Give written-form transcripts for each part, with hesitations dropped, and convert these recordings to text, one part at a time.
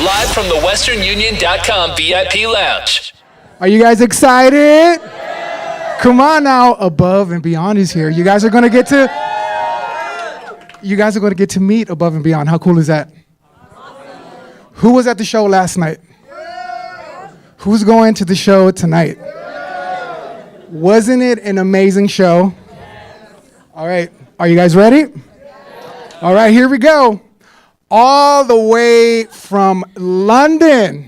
live from the westernunion.com VIP lounge. Are you guys excited? Come on now, Above and Beyond is here. You guys are going to get to meet Above and Beyond. How cool is that? Who was at the show last night? Who's going to the show tonight? Wasn't it an amazing show? All right, are you guys ready? All right, here we go. All the way from London,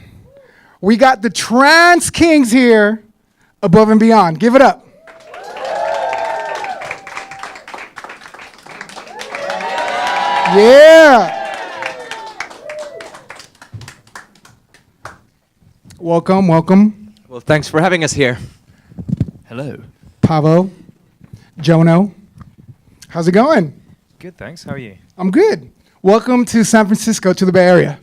we got the Trance Kings here, Above and Beyond. Give it up. Yeah. Welcome, welcome. Well, thanks for having us here. Hello. Pavo, Jono. How's it going? Good, thanks. How are you? I'm good. Welcome to San Francisco, to the Bay Area.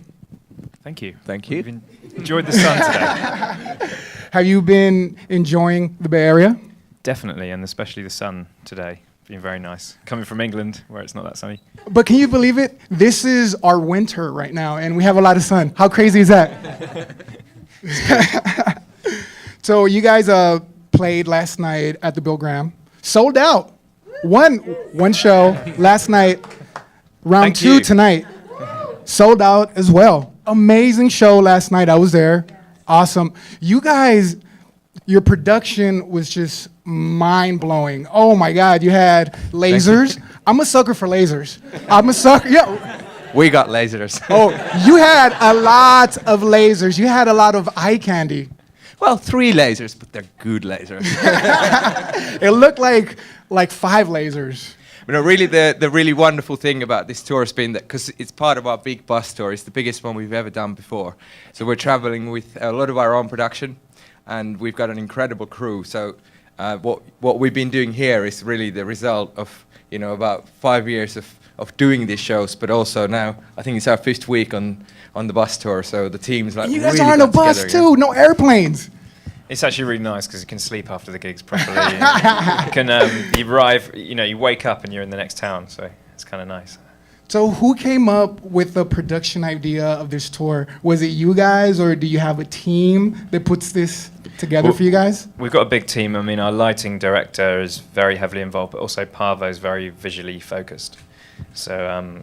Thank you. Thank you. We've enjoyed the sun today. Have you been enjoying the Bay Area? Definitely, and especially the sun today. Been very nice. Coming from England, where it's not that sunny. But can you believe it? This is our winter right now, and we have a lot of sun. How crazy is that? So you guys played last night at the Bill Graham. Sold out. One show last night. Round Thank 2 you. tonight. Sold out as well. Amazing show last night. I was there. Awesome. You guys, your production was just mind-blowing. Oh my God, you had lasers. I'm a sucker for lasers. I'm a sucker. Yeah. We got lasers. Oh, you had a lot of lasers. You had a lot of eye candy. Well, 3 lasers, but they're good lasers. It looked like 5 lasers. You know, really, the really wonderful thing about this tour has been that because it's part of our big bus tour, it's the biggest one we've ever done before. So we're traveling with a lot of our own production, and we've got an incredible crew. So what we've been doing here is really the result of about 5 years of doing these shows, but also now I think it's our 5th week on the bus tour. So the team's like You guys really are on a got bus together again. too, no airplanes. It's actually really nice because you can sleep after the gigs properly. You can you arrive, you wake up and you're in the next town, so it's kind of nice. So who came up with the production idea of this tour? Was it you guys, or do you have a team that puts this together for you guys? We've got a big team. I mean, our lighting director is very heavily involved, but also Parvo's very visually focused. So,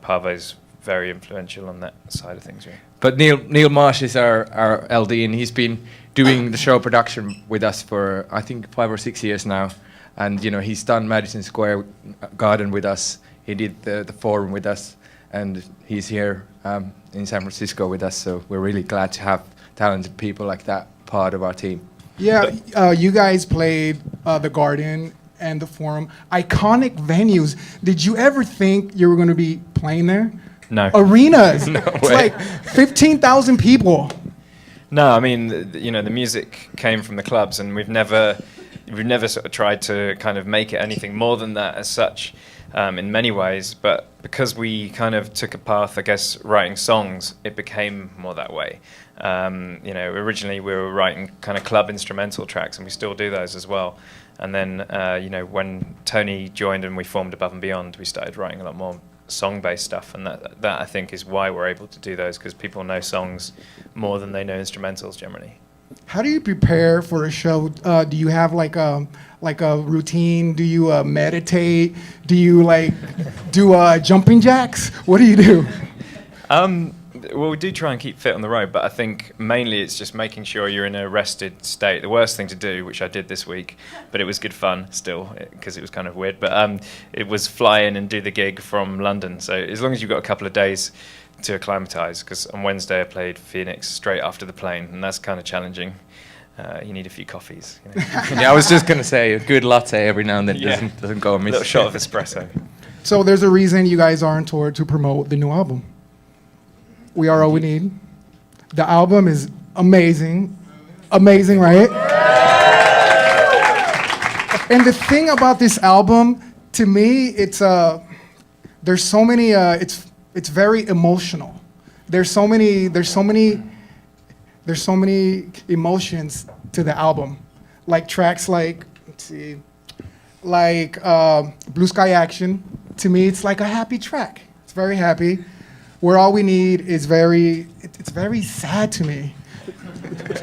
Parvo's very influential on that side of things, really. But Neil Marsh is our LD, and he's been doing the show production with us for I think 5 or 6 years now. And he's done Madison Square Garden with us. He did the Forum with us, and he's here in San Francisco with us. So we're really glad to have talented people like that part of our team. Yeah, you guys played the Garden and the Forum, iconic venues. Did you ever think you were going to be playing there? No. Arenas. No It's way. like 15,000 people. No, I mean, the music came from the clubs, and we've never sort of tried to kind of make it anything more than that as such, in many ways. But because we kind of took a path, I guess, writing songs, it became more that way. Originally we were writing kind of club instrumental tracks, and we still do those as well. And then, when Tony joined and we formed Above and Beyond, we started writing a lot more song-based stuff, and that I think is why we're able to do those, because people know songs more than they know instrumentals generally. How do you prepare for a show? Do you have like a routine? Do you meditate? Do you do jumping jacks? What do you do? Well, we do try and keep fit on the road, but I think mainly it's just making sure you're in a rested state. The worst thing to do, which I did this week, but it was good fun still, because it was kind of weird, but it was fly in and do the gig from London. So as long as you've got a couple of days to acclimatise, because on Wednesday I played Phoenix straight after the plane, and that's kind of challenging. You need a few coffees. Yeah, I was just going to say a good latte every now and then Yeah. doesn't go A amiss. little shot of espresso. So there's a reason you guys are on tour to promote the new album. We Are All We Need. The album is amazing. Amazing, right? And the thing about this album, to me, there's so many, it's very emotional. There's so many emotions to the album. Like tracks like, let's see, like Blue Sky Action. To me, it's like a happy track. It's very happy. We're All We Need is it's very sad to me.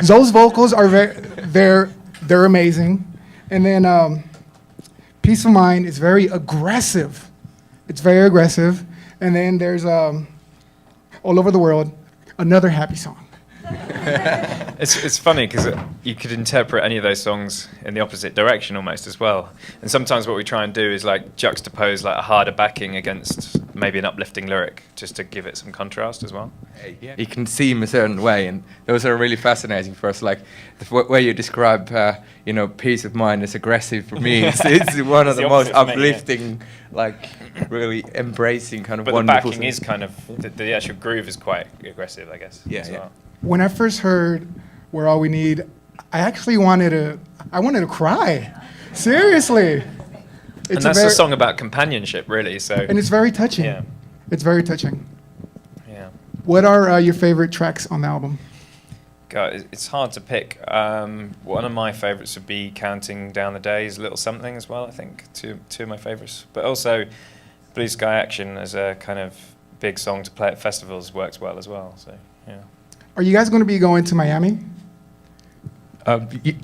Those vocals are they're amazing. And then Peace of Mind is very aggressive. It's very aggressive. And then there's All Over the World, another happy song. It's funny because you could interpret any of those songs in the opposite direction almost as well. And sometimes what we try and do is like juxtapose like a harder backing against maybe an uplifting lyric just to give it some contrast as well. You can see him a certain way, and those are really fascinating for us. Like the way you describe, Peace of Mind as aggressive for me. It's one of the most uplifting, like really embracing kind of but wonderful. The backing is kind of the actual groove is quite aggressive, I guess. Yeah, as yeah. well. When I first heard We're All We Need, I actually wanted to cry. Seriously. And that's a song about companionship, really. So. And it's very touching. Yeah. It's very touching. Yeah. What are your favorite tracks on the album? God, it's hard to pick. One of my favourites would be Counting Down the Days, Little Something as well, I think. Two of my favourites. But also Blue Sky Action as a kind of big song to play at festivals works well as well. So, yeah. Are you guys going to be going to Miami?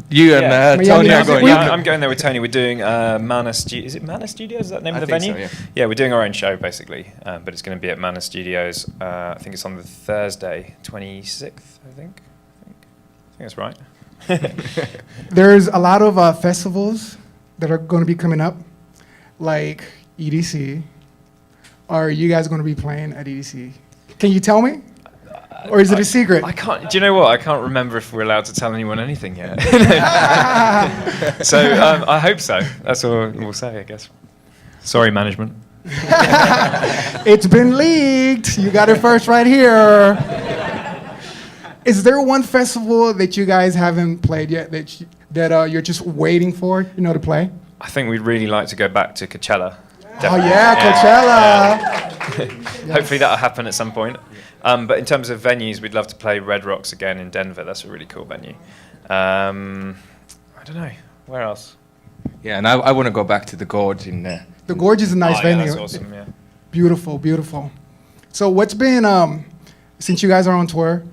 You and Tony are going. Yeah, I'm going there with Tony. We're doing Mana Studios. Is it Mana Studios? Is that the name of the venue? So, yeah. Yeah, we're doing our own show basically, but it's going to be at Mana Studios. I think it's on the Thursday, 26th. I think that's right. There's a lot of festivals that are going to be coming up, like EDC. Are you guys going to be playing at EDC? Can you tell me? Or is it a secret? I can't. Do you know what? I can't remember if we're allowed to tell anyone anything yet. So I hope so. That's all we'll say, I guess. Sorry, management. It's been leaked. You got it first right here. Is there one festival that you guys haven't played yet that you're just waiting for, to play? I think we'd really like to go back to Coachella. Oh yeah, Coachella. Yeah. Hopefully that'll happen at some point. But in terms of venues, we'd love to play Red Rocks again in Denver. That's a really cool venue. I don't know. Where else? Yeah, and I want to go back to the Gorge in there. The Gorge is a nice venue. Yeah, that's awesome, yeah. Beautiful, beautiful. So what's been, since you guys are on tour,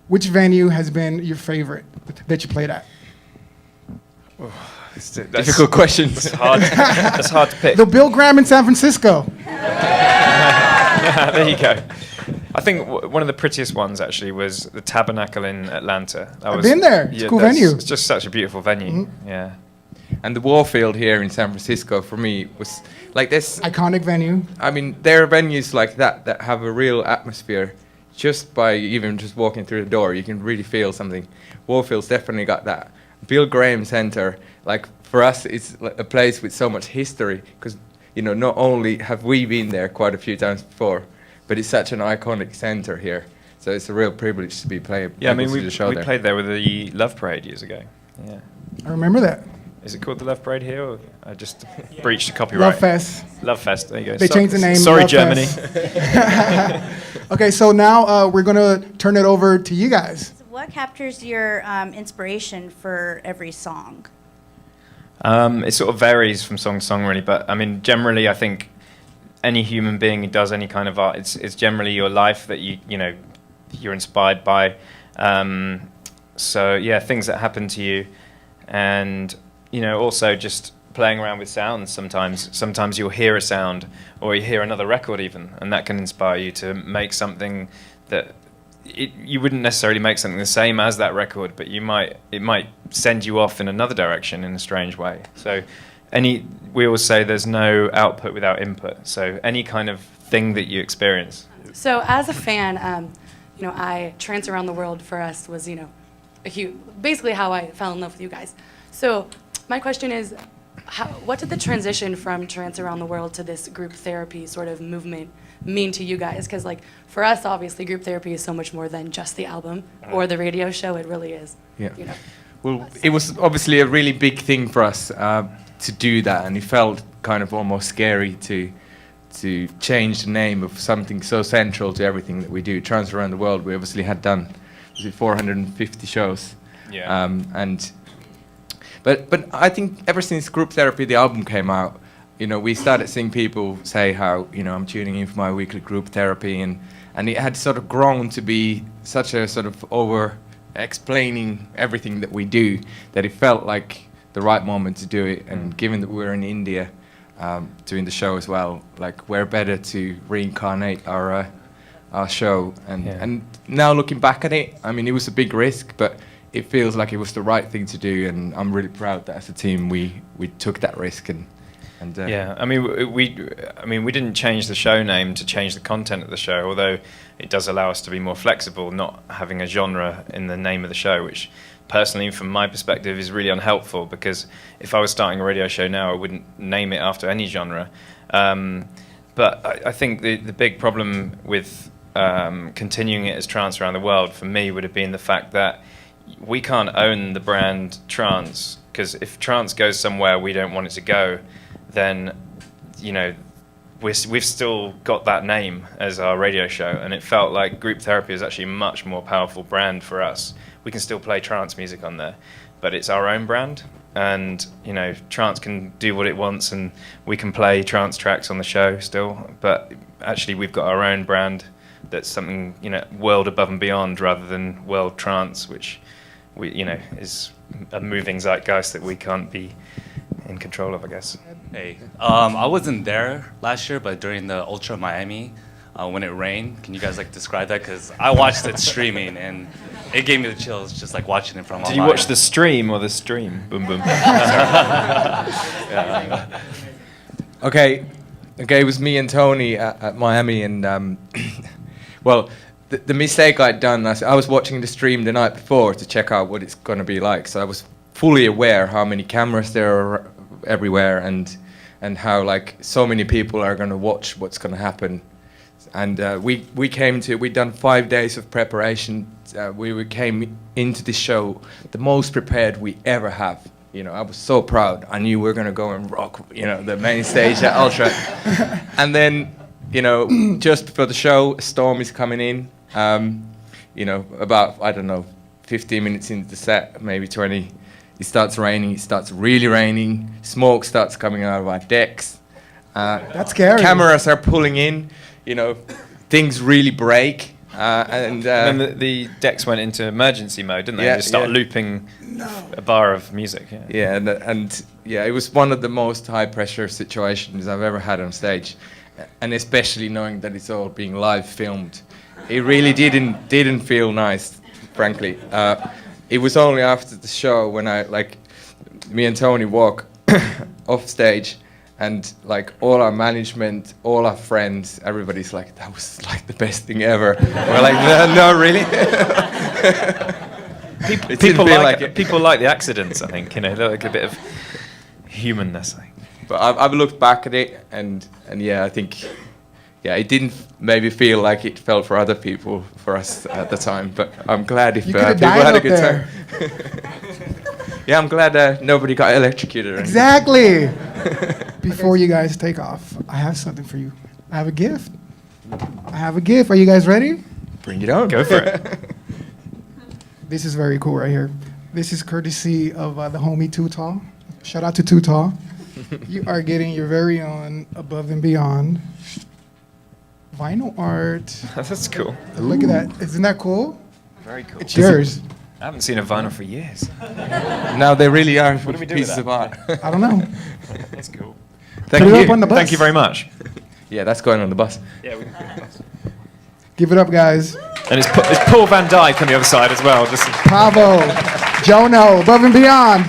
which venue has been your favorite that you played at? That's Difficult questions. That's hard to pick. The Bill Graham in San Francisco. There you go. I think one of the prettiest ones actually was the Tabernacle in Atlanta. I've been there. It's a cool venue. It's just such a beautiful venue. Mm-hmm. Yeah. And the Warfield here in San Francisco for me was like this. Iconic venue. I mean, there are venues like that have a real atmosphere. Just by even just walking through the door, you can really feel something. Warfield's definitely got that. Bill Graham Center, like for us, it's a place with so much history because not only have we been there quite a few times before, but it's such an iconic center here. So it's a real privilege to be playing. Yeah, I mean, we played there with the Love Parade years ago. Yeah. I remember that. Is it called the Love Parade here? Or I just breached the copyright. Love Fest. Love Fest, there you go. They changed the name. Sorry, Love Germany. Okay, so now we're going to turn it over to you guys. So what captures your inspiration for every song? It sort of varies from song to song, really. But I mean, generally, I think any human being who does any kind of art, it's generally your life that you're inspired by. So yeah, things that happen to you, and also just playing around with sounds. Sometimes you'll hear a sound, or you hear another record even, and that can inspire you to make something that you wouldn't necessarily make something the same as that record, but it might send you off in another direction in a strange way. So we always say there's no output without input. So any kind of thing that you experience. So as a fan, I Trance Around the World for us was, basically how I fell in love with you guys. So my question is, what did the transition from Trance Around the World to this group therapy sort of movement mean to you guys? Because for us, obviously, group therapy is so much more than just the album or the radio show. It really is. Yeah. Well, it was obviously a really big thing for us to do that, and it felt kind of almost scary to change the name of something so central to everything that we do. Trance Around the World, we obviously had done 450 shows. Yeah. But I think ever since Group Therapy, the album came out, we started seeing people say how, I'm tuning in for my weekly group therapy, and and it had sort of grown to be such a sort of over explaining everything that we do that it felt like the right moment to do it. And given that we're in India doing the show as well, like where better to reincarnate our show. And now looking back at it, I mean, it was a big risk, but it feels like it was the right thing to do, and I'm really proud that as a team we took that risk. And yeah, I mean, we didn't change the show name to change the content of the show, although it does allow us to be more flexible, not having a genre in the name of the show, which personally, from my perspective, is really unhelpful, because if I was starting a radio show now, I wouldn't name it after any genre. But I think the big problem with continuing it as Trance Around the World for me would have been the fact that we can't own the brand Trance, because if Trance goes somewhere we don't want it to go, then, you know, we've still got that name as our radio show, and it felt like Group Therapy is actually a much more powerful brand for us. We can still play trance music on there, but it's our own brand, and, you know, trance can do what it wants, and we can play trance tracks on the show still, but actually we've got our own brand that's something, you know, world above and beyond, rather than world trance, which you know, is a moving zeitgeist that we can't be in control of, I guess. Hey, I wasn't there last year, but during the Ultra Miami, when it rained, can you guys like describe that? Because I watched it streaming, and it gave me the chills just like watching it from online. Did you watch the stream or the stream? Boom, boom. Okay, it was me and Tony at Miami, and well, the mistake I'd done, I was watching the stream the night before to check out what it's going to be like, so I was fully aware how many cameras there are everywhere, and how like so many people are going to watch what's going to happen. And we'd done 5 days of preparation. We came into the show the most prepared we ever have. You know, I was so proud. I knew we were going to go and rock, you know, the main stage at Ultra. And then, you know, just before the show, a storm is coming in. You know, about, I don't know, 15 minutes into the set, maybe 20, it starts raining. It starts really raining. Smoke starts coming out of our decks. That's scary. Cameras are pulling in. You know, things really break. And then the decks went into emergency mode, didn't they? Yeah, Just start looping a bar of music. Yeah, and it was one of the most high pressure situations I've ever had on stage, and especially knowing that it's all being live filmed, it really didn't feel nice, frankly. It was only after the show when me and Tony walk off stage. And like all our management, all our friends, everybody's like, that was like the best thing ever. We're like, no, really? People like the accidents, I think. You know, they're like a bit of humanness. But I've looked back at it, and yeah, I think, yeah, it didn't maybe feel like it felt for other people, for us at the time. But I'm glad if people had a good time. Yeah, I'm glad nobody got electrocuted. Exactly. Before you guys take off, I have something for you. I have a gift. Are you guys ready? Bring it on. Go for it. This is very cool right here. This is courtesy of the homie Too Tall. Shout out to Too Tall. You are getting your very own Above and Beyond vinyl art. That's cool. Look at that. Isn't that cool? Very cool. It's yours. I haven't seen a vinyl for years. Now they really are What do we do pieces with of that? art. I don't know. That's cool. Thank Put it you. up on the bus. Thank you very much. Yeah, that's going on the bus. Yeah, Give it up, guys. and it's Paul Van Dyke on the other side as well. Just Bravo. Jono, Above and Beyond.